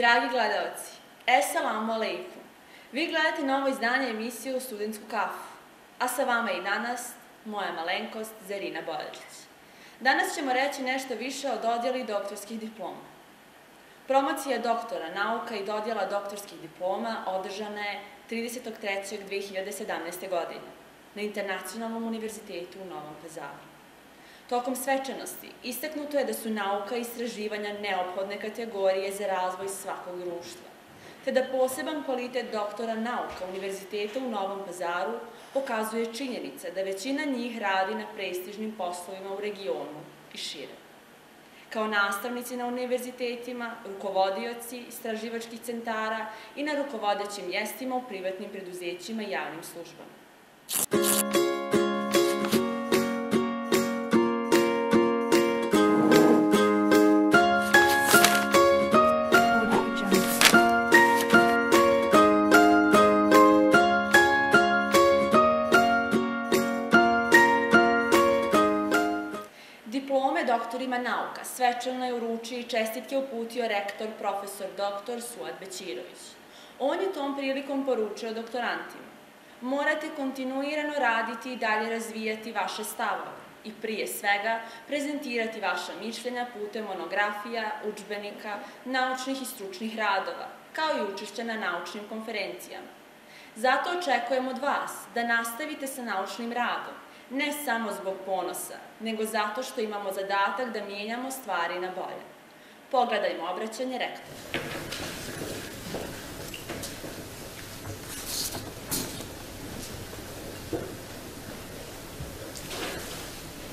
Dragi gledalci, Esselamu alaikum. Vi gledate novo izdanje emisiju Studentsku kafu, a sa vama i danas moja malenkost Zarina Bojačić. Danas ćemo reći nešto više o dodjeli doktorskih diploma. Promocija doktora nauka i dodjela doktorskih diploma održana je 30.3.2017. godine na Internacionalnom univerzitetu u Novom Pazaru. Tokom svečanosti istaknuto je da su nauka i istraživanja neophodne kategorije za razvoj svakog društva, te da poseban kvalitet doktora nauka Univerziteta u Novom Pazaru pokazuje činjenica da većina njih radi na prestižnim poslovima u regionu i šire. Kao nastavnici na univerzitetima, rukovodioci istraživačkih centara i na rukovodećim mjestima u privatnim preduzećima i javnim službama. Diplome doktorima nauka svečano je uručio i čestitke uputio rektor profesor dr. Suad Bećirović. On je tom prilikom poručio doktorantima: morate kontinuirano raditi i dalje razvijati vaše stavove i prije svega prezentirati vaša mišljenja putem monografija, udžbenika, naučnih i stručnih radova, kao i učešća na naučnim konferencijama. Zato očekujem od vas da nastavite sa naučnim radom, ne samo zbog ponosa, nego zato što imamo zadatak da mijenjamo stvari na bolje. Pogledajmo obraćanje rektora.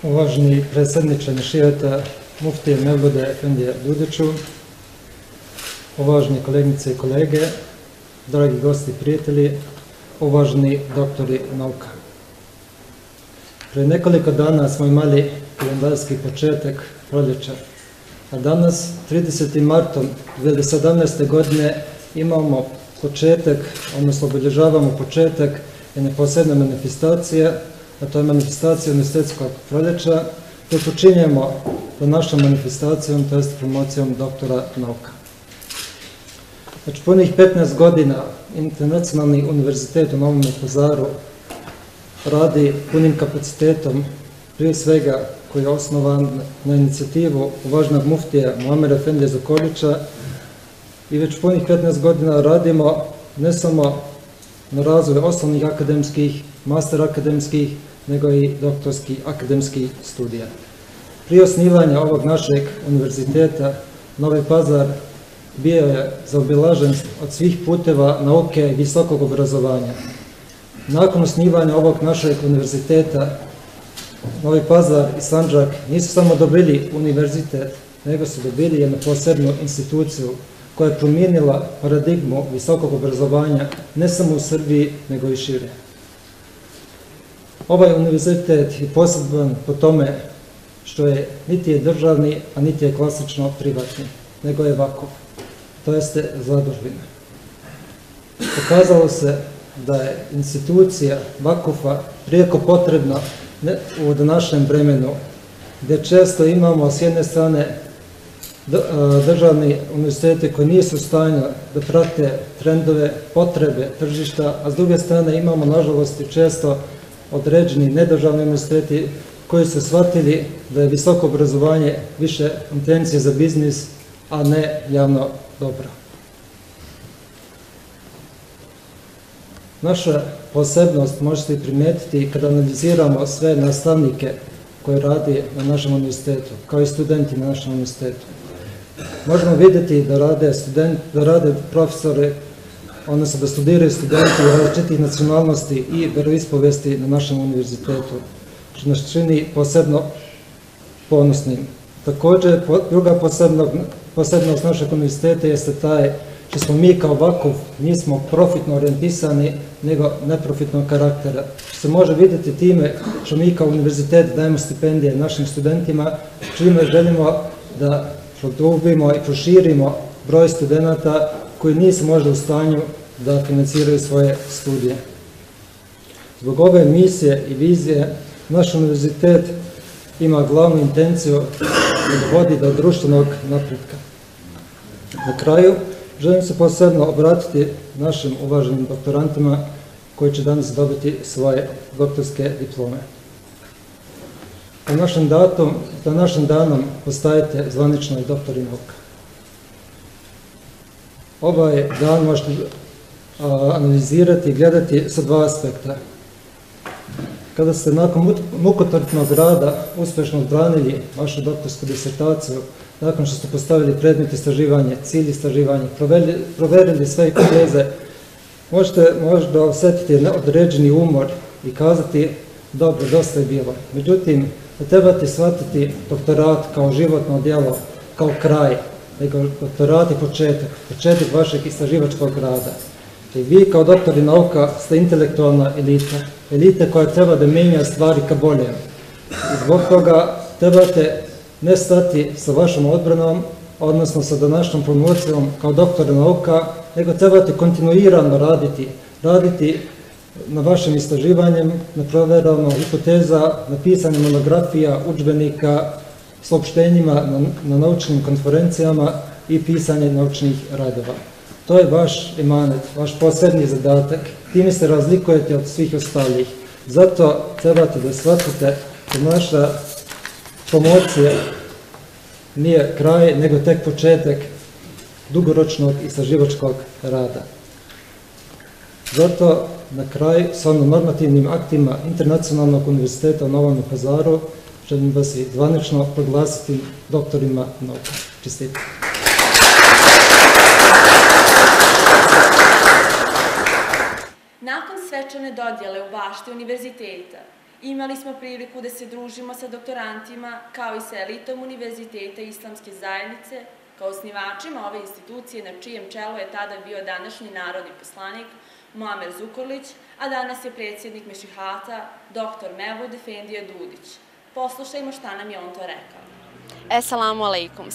Uvaženi predsjedniče Mešijeta muftije Mevlude Efendije Dudiću, uvaženi kolegnice i kolege, dragi gosti i prijatelji, uvaženi doktori nauka. Prije nekoliko dana smo imali kalendarski početak proljeća, a danas, 30. martom 2017. godine, imamo početak, odnosno obilježavamo početak jedne posebne manifestacije, a to je manifestacija univerzitetskog proljeća, koju počinjemo pod našom manifestacijom, to jest promocijom doktora nauka. Znači, punih 15 godina Internacionalni univerzitet u Novom Pazaru radi punim kapacitetom, prije svega koji je osnovan na inicijativu uvaženog muftija Muamera Efendije Zukorlića, i već punih 15 godina radimo ne samo na razvoju osnovnih akademskih, master akademskih, nego i doktorskih akademskih studija. Prije osnivanja ovog našeg univerziteta, Novi Pazar bio je zaobilažen od svih puteva nauke i visokog obrazovanja. Nakon osnivanja ovog našeg univerziteta, Novi Pazar i Sandžak nisu samo dobili univerzitet, nego su dobili jednu posebnu instituciju koja je promijenila paradigmu visokog obrazovanja ne samo u Srbiji, nego i šire. Ovaj univerzitet je poseban po tome što je niti je državni, a niti je klasično privatni, nego je vakuf, to jeste zadužbina. Pokazalo se da je institucija vakufa prijeko potrebna u današnjem vremenu, gdje često imamo s jedne strane državni univerziteti koji nisu u stanju da prate trendove, potrebe tržišta, a s druge strane imamo, nažalost, i često određeni nedržavni univerziteti koji su shvatili da je visoko obrazovanje više intencija za biznis, a ne javno dobro. Naša posebnost možete i primetiti kada analiziramo sve nastavnike koji radi na našem univerzitetu, kao i studenti na našem univerzitetu. Možemo vidjeti da rade profesori, odnosno da studiraju studenti različitih nacionalnosti i veroispovesti na našem univerzitetu, što nas čini posebno ponosnim. Također, druga posebnost našeg univerziteta jeste taj što smo mi kao vakuf nismo profitno orijentisani, nego neprofitnog karaktera. Što se može vidjeti time što mi kao univerzitet dajemo stipendije našim studentima, čime želimo da produbimo i proširimo broj studenta koji nisu možda u stanju da financiraju svoje studije. Zbog ove misije i vizije, naš univerzitet ima glavnu intenciju da vodi do društvenog napretka. Na kraju, Želim se posebno obratiti našim uvaženim doktorantima koji će danas dobiti svoje doktorske diplome. Današnjim danom postajete zvanično i doktori nauka. Ovaj dan možete analizirati i gledati sa dva aspekta. Kada ste nakon mukotrpnog rada uspješno odbranili vašu doktorsku disertaciju, nakon što ste postavili predmet istraživanja, cilj istraživanja, proverili sve hipoteze, možete možda osjetiti određeni umor i kazati dobro, dosta je bilo. Međutim, ne trebate shvatiti doktorat kao životno djelo, kao kraj, nego doktorat je početak vašeg istraživačkog rada. I vi kao doktori nauka ste intelektualna elita koja treba da menja stvari ka boljem. I zbog toga trebate ne stati sa vašom odbranom, odnosno sa današnjom promocijom kao doktora nauka, nego trebate kontinuirano raditi na vašim istraživanjem, na proverama hipoteza, na pisanju monografija, udžbenika, saopštenjima na naučnim konferencijama i pisanje naučnih radova. To je vaš emanet, vaš posebni zadatak. Time se razlikujete od svih ostalih. Zato trebate da shvatite da naša promocija nije kraj, nego tek početak dugoročnog istraživačkog rada. Zato na kraju, s normativnim aktima Internacionalnog univerziteta u Novom Pazaru, želim vas i zvanično proglasiti doktorima nauka. Čestitam. Nakon svečane dodjele u bašti univerziteta, imali smo priliku da se družimo sa doktorantima kao i sa elitom univerziteta Islamske zajednice, kao osnivačima ove institucije na čijem čelu je tada bio današnji narodni poslanik Muamer Zukorlić, a danas je predsjednik Mešihata, dr. Mevlud Efendija Dudić. Poslušajmo šta nam je on to rekao. Esselamu alaikum.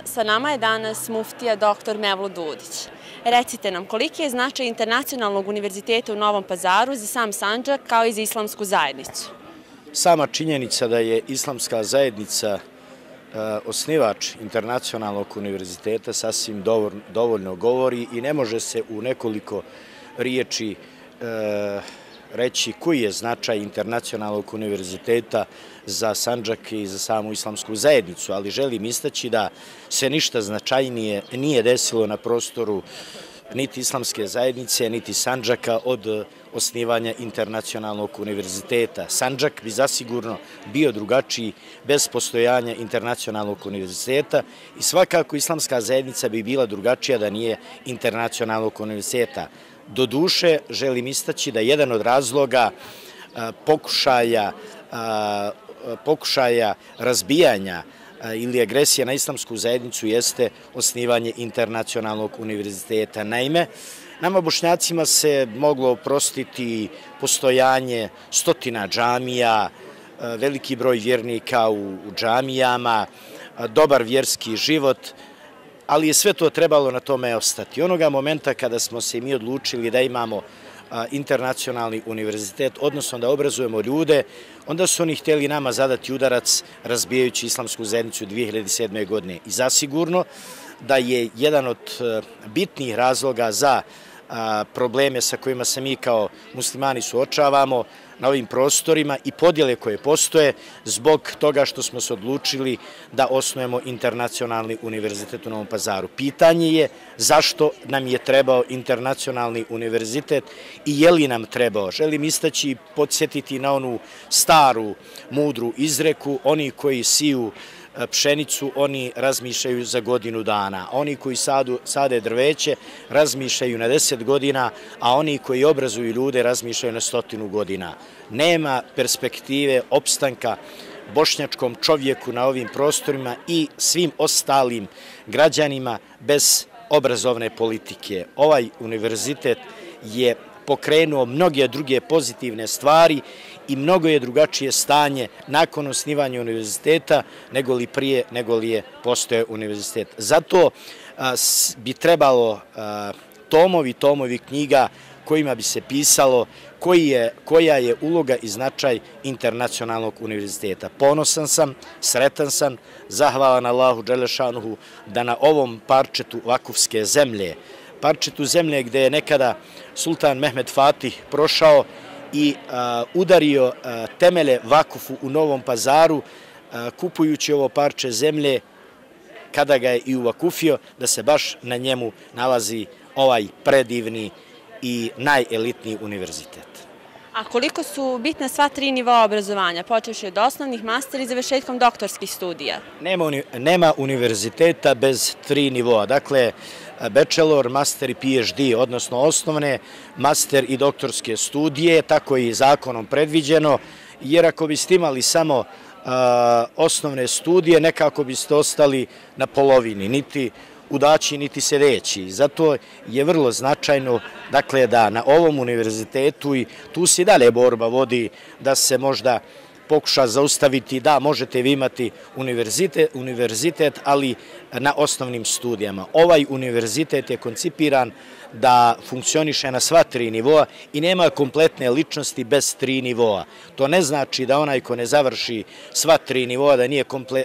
Sa nama je danas muftija dr. Mevlud Dudić. Recite nam, koliki je značaj Internacionalnog univerziteta u Novom Pazaru za sam Sandžak kao i za islamsku zajednicu? Sama činjenica da je islamska zajednica osnivač Internacionalnog univerziteta sasvim dovoljno govori i ne može se u nekoliko riječi reći koji je značaj Internacionalnog univerziteta za Sandžak i za samu islamsku zajednicu, ali želim istaći da se ništa značajnije nije desilo na prostoru niti islamske zajednice, niti Sandžaka od osnivanja Internacionalnog univerziteta. Sandžak bi zasigurno bio drugačiji bez postojanja Internacionalnog univerziteta i svakako islamska zajednica bi bila drugačija da nije Internacionalnog univerziteta. Doduše, želim istaći da jedan od razloga pokušaja razbijanja ili agresije na islamsku zajednicu jeste osnivanje Internacionalnog univerziteta. Naime, nama Bošnjacima se moglo oprostiti postojanje stotina džamija, veliki broj vjernika u džamijama, dobar vjerski život, ali je sve to trebalo na tome ostati. Onoga momenta kada smo se mi odlučili da imamo Internacionalni univerzitet, odnosno da obrazujemo ljude, onda su oni htjeli nama zadati udarac razbijajući islamsku zajednicu 2007. godine. I zasigurno da je jedan od bitnih razloga za probleme sa kojima se mi kao muslimani suočavamo na ovim prostorima i podjele koje postoje zbog toga što smo se odlučili da osnujemo Internacionalni univerzitet u Novom Pazaru. Pitanje je zašto nam je trebao Internacionalni univerzitet i je li nam trebao. Želim istaći i podsjetiti na onu staru, mudru izreku, oni koji siju pšenicu, oni razmišljaju za godinu dana. Oni koji sade drveće razmišljaju na 10 godina, a oni koji obrazuju ljude razmišljaju na 100 godina. Nema perspektive opstanka bošnjačkom čovjeku na ovim prostorima i svim ostalim građanima bez obrazovne politike. Ovaj univerzitet je pokrenuo mnoge druge pozitivne stvari i mnogo je drugačije stanje nakon osnivanja univerziteta nego li prije, nego li je postojao univerzitet. Zato bi trebalo tomovi knjiga kojima bi se pisalo koja je uloga i značaj Internacionalnog univerziteta. Ponosan sam, sretan sam, zahvalan Allahu dželešanuhu da na ovom parčetu vakufske zemlje parčetu zemlje gde je nekada sultan Mehmed Fatih prošao i udario temelje vakufu u Novom Pazaru, kupujući ovo parče zemlje, kada ga je i uvakufio, da se baš na njemu nalazi ovaj predivni i najelitniji univerzitet. A koliko su bitna sva 3 nivoa obrazovanja, počevši od osnovnih, master i završetkom doktorskih studija? Nema univerziteta bez 3 nivoa. Dakle, bachelor, master i PhD, odnosno osnovne, master i doktorske studije, tako je i zakonom predviđeno, jer ako biste imali samo osnovne studije, nekako biste ostali na polovini, niti udaći, niti sedeći. Zato je vrlo značajno, dakle, da na ovom univerzitetu, i tu se i dalje borba vodi, da se možda pokuša zaustaviti, da, možete vi imati univerzitet, ali na osnovnim studijama. Ovaj univerzitet je koncipiran da funkcioniše na sva 3 nivoa i nema kompletne ličnosti bez 3 nivoa. To ne znači da onaj ko ne završi sva 3 nivoa da nije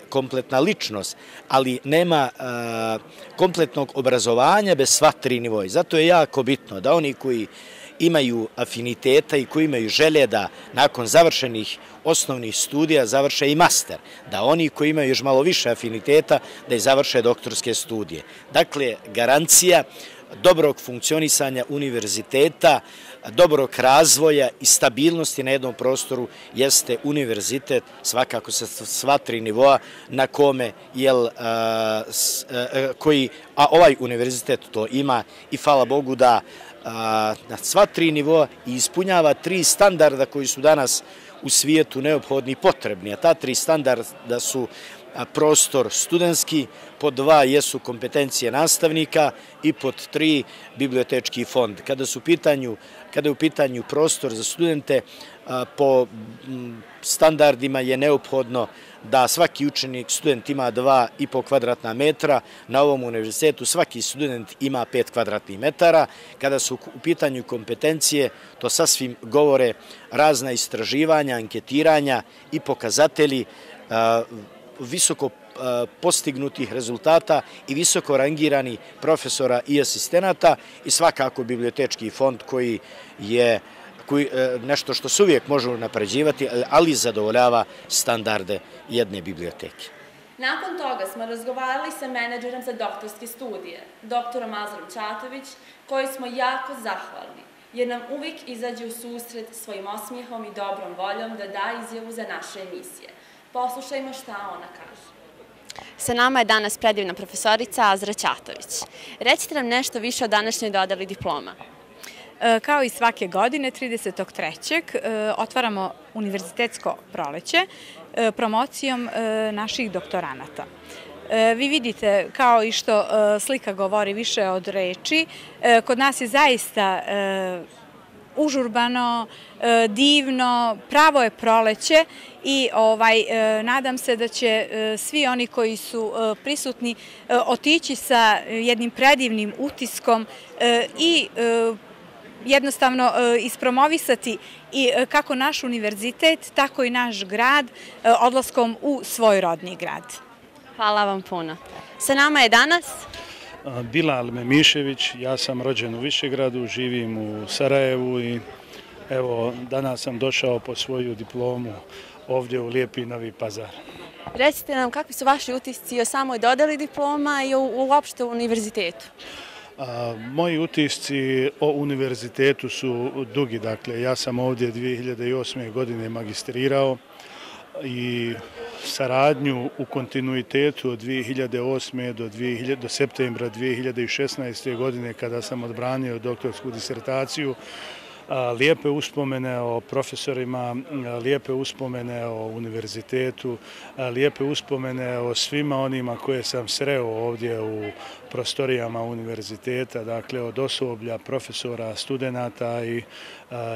kompletna ličnost, ali nema kompletnog obrazovanja bez sva 3 nivoa. Zato je jako bitno da oni koji imaju afiniteta i koji imaju želje da nakon završenih osnovnih studija završe i master, da oni koji imaju još malo više afiniteta da i završe doktorske studije. Dakle, garancija dobrog funkcionisanja univerziteta, dobrog razvoja i stabilnosti na jednom prostoru jeste univerzitet, svakako sa sva 3 nivoa na kome, a ovaj univerzitet to ima i hvala Bogu da na sva 3 nivoa i ispunjava 3 standarda koji su danas u svijetu neophodni i potrebni. A ta 3 standarda su prostor studentski, pod 2 jesu kompetencije nastavnika i pod 3 bibliotečki fond. Kada je u pitanju prostor za studente, po standardima je neophodno da svaki student ima 2,5 kvadratna metra. Na ovom univerzitetu svaki student ima 5 kvadratnih metara. Kada su u pitanju kompetencije, to sasvim govore razna istraživanja, anketiranja i pokazatelji visoko postignutih rezultata i visoko rangirani profesora i asistenata i svakako bibliotečki fond koji je nešto što se uvijek može unapređivati, ali zadovoljava standarde jedne biblioteke. Nakon toga smo razgovarali sa menadžerom za doktorske studije, doktorom Azarom Ćatović, koji smo jako zahvalni, jer nam uvijek izađe u susret svojim osmijehom i dobrom voljom da da izjavu za naše emisije. Poslušajmo šta ona kaže. Sa nama je danas predivna profesorica Azra Ćatović. Recite nam nešto više o današnjoj dodeli diploma. Kao i svake godine, 30.3. otvaramo univerzitetsko proleće promocijom naših doktoranata. Vi vidite, kao i što slika govori više od reči, kod nas je zaista užurbano, divno, pravo je proleće i nadam se da će svi oni koji su prisutni otići sa jednim predivnim utiskom i jednostavno ispromovisati i kako naš univerzitet, tako i naš grad odlaskom u svoj rodni grad. Hvala vam puno. Sa nama je danas Bilal Memišević, ja sam rođen u Višegradu, živim u Sarajevu i evo danas sam došao po svoju diplomu ovdje u lijepi Novi Pazar. Recite nam kakvi su vaši utisci o samoj dodeli diploma i uopšte u univerzitetu? Moji utisci o univerzitetu su dugi, dakle ja sam ovdje 2008. godine magistrirao i saradnju u kontinuitetu od 2008. do septembra 2016. godine kada sam odbranio doktorsku disertaciju. Lijepe uspomene o profesorima, lijepe uspomene o univerzitetu, lijepe uspomene o svima onima koje sam sreo ovdje u prostorijama univerziteta, dakle od osoblja, profesora, studenata i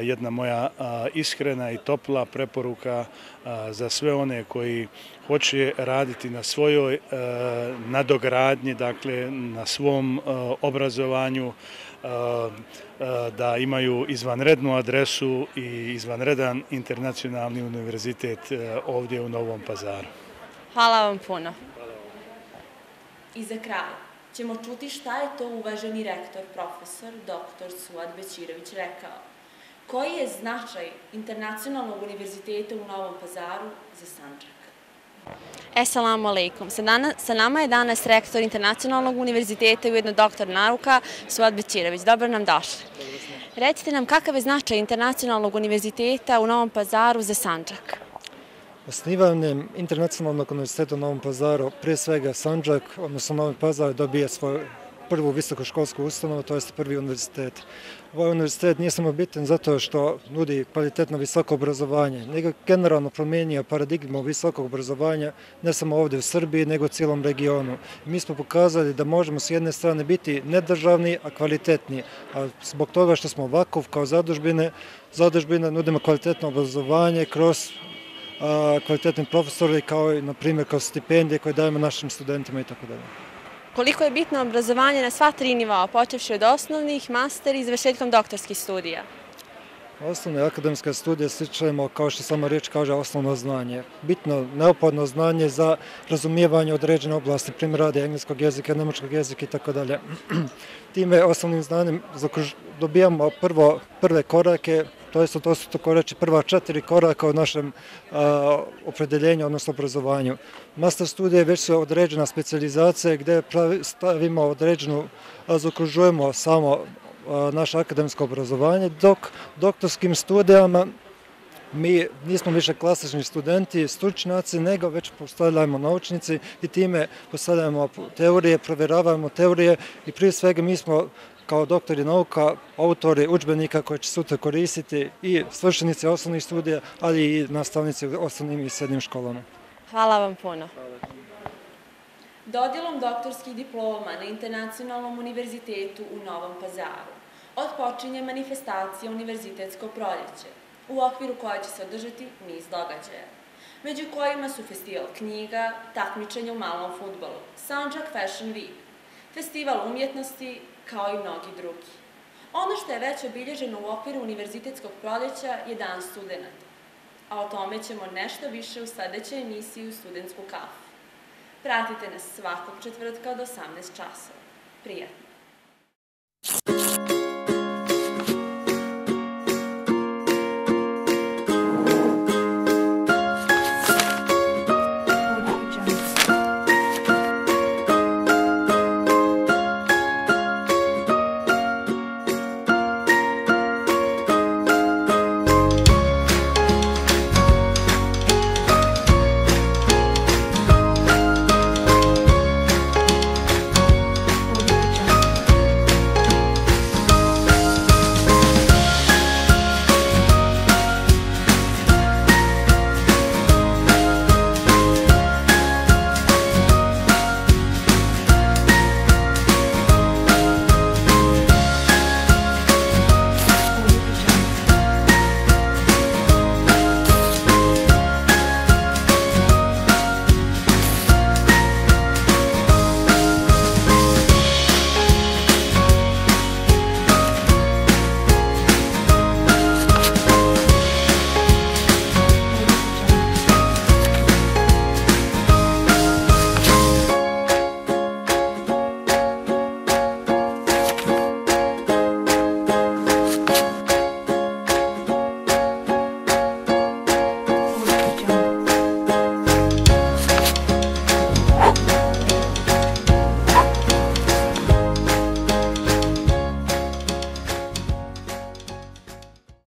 jedna moja iskrena i topla preporuka za sve one koji hoće raditi na svojoj nadogradnji, dakle na svom obrazovanju, da imaju izvanrednu adresu i izvanredan internacionalni univerzitet ovdje u Novom Pazaru. Hvala vam puno. I za kraj, ćemo čuti šta je to uvaženi rektor, profesor, dr. Suad Bećirović rekao. Koji je značaj Internacionalnog univerziteta u Novom Pazaru za Sandžak? Assalamu alaikum. Sa nama je danas rektor Internacionalnog univerziteta i ujedno doktor nauka Suad Bećirović. Dobro nam došli. Recite nam kakav je značaj Internacionalnog univerziteta u Novom Pazaru za Sandžak? Osnivanjem Internacionalnog univerziteta u Novom Pazaru, prije svega Sandžak, odnosno Novi Pazar, dobije svoju prvu visokoškolsku ustanovu, to je prvi univerzitet. Ovaj univerzitet nije samo bitan zato što nudi kvalitetno visoko obrazovanje, nego generalno promijenio paradigmu visokog obrazovanja ne samo ovdje u Srbiji, nego u cijelom regionu. Mi smo pokazali da možemo s jedne strane biti nedržavni, a kvalitetni, a zbog toga što smo Vakuf kao zadužbine nudimo kvalitetno obrazovanje kroz kvalitetni profesori, kao i, na primjer, kroz stipendije koje dajemo našim studentima itd. Koliko je bitno obrazovanje na sva 3 nivoa, počevši od osnovnih, master i završetkom doktorskih studija? Osnovne akademske studije stičemo, kao što sama riječ kaže, osnovno znanje. Bitno, neophodno znanje za razumijevanje određene oblasti, primjer radi engleskog jezika, nemačkog jezika itd. Time osnovnim znanjem dobijamo prve korake, to su tako reći prva 4 koraka u našem opredeljenju, odnosno obrazovanju. Master studije već su određena specijalizacija gdje stavimo određenu, zaokružujemo samo naše akademsko obrazovanje, dok doktorskim studijama mi nismo više klasični studenti, stručnjaci, nego već postavljamo naučnici i time postavljamo teorije, provjeravamo teorije i prije svega mi smo kao doktori nauka, autori udžbenika koje će sutra koristiti i svršenici osnovnih studija, ali i nastavnici u osnovnim i srednjim školama. Hvala vam puno. Dodjelom doktorskih diploma na Internacionalnom univerzitetu u Novom Pazaru otpočinje manifestacija Univerzitetsko proljeće, u okviru koje će se održati niz događaja, među kojima su festival knjiga, takmičenje u malom fudbalu, Sandžak Fashion Week, festival umjetnosti, kao i mnogi drugi. Ono što je već obilježeno u okviru Univerzitetskog proljeća je Dan studenata, a o tome ćemo nešto više u sledećoj emisiji u Studentsku kafu. Pratite nas svakog četvrtka od 18 časova. Prijatno!